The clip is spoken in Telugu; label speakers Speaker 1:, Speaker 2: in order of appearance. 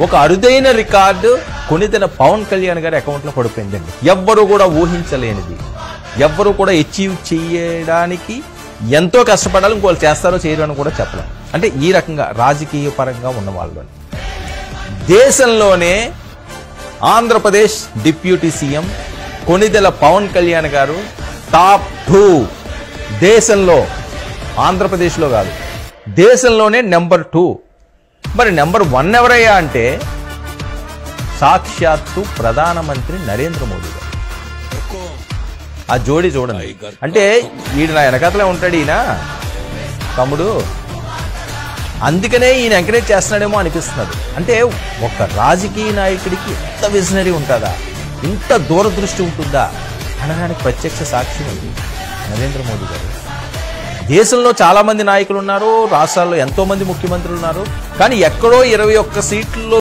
Speaker 1: ఒక అరుదైన రికార్డు కొనితెన పవన్ కళ్యాణ్ గారి అకౌంట్లో పడిపోయిందండి. ఎవ్వరూ కూడా ఊహించలేనిది, ఎవ్వరూ కూడా అచీవ్ చేయడానికి ఎంతో కష్టపడాలి, ఇంకోళ్ళు చేస్తారో చేయరు అని కూడా చెప్పలేం. అంటే ఈ రకంగా రాజకీయ పరంగా ఉన్న వాళ్ళు దేశంలోనే ఆంధ్రప్రదేశ్ డిప్యూటీ సీఎం కొనిదెల పవన్ కళ్యాణ్ గారు టాప్ 2 దేశంలో, ఆంధ్రప్రదేశ్లో కాదు, దేశంలోనే నెంబర్ 2. మరి నెంబర్ 1 ఎవరయ్యా అంటే సాక్షాత్తు ప్రధానమంత్రి నరేంద్ర మోదీ గారు. ఆ జోడీ చూడండి. అంటే ఈయన నా వెనకతలే ఉంటాడు ఈయన తమ్ముడు, అందుకనే ఈయన ఎంకరేజ్ చేస్తున్నాడేమో అనిపిస్తున్నది. అంటే ఒక రాజకీయ నాయకుడికి ఇంత విజనరీ ఉంటుందా, ఇంత దూరదృష్టి ఉంటుందా అనడానికి ప్రత్యక్ష సాక్ష్యం ఉంది నరేంద్ర మోదీ గారు. దేశంలో చాలా మంది నాయకులు ఉన్నారు, రాష్ట్రాల్లో ఎంతో మంది ముఖ్యమంత్రులు ఉన్నారు, కానీ ఎక్కడో 21 సీట్లలో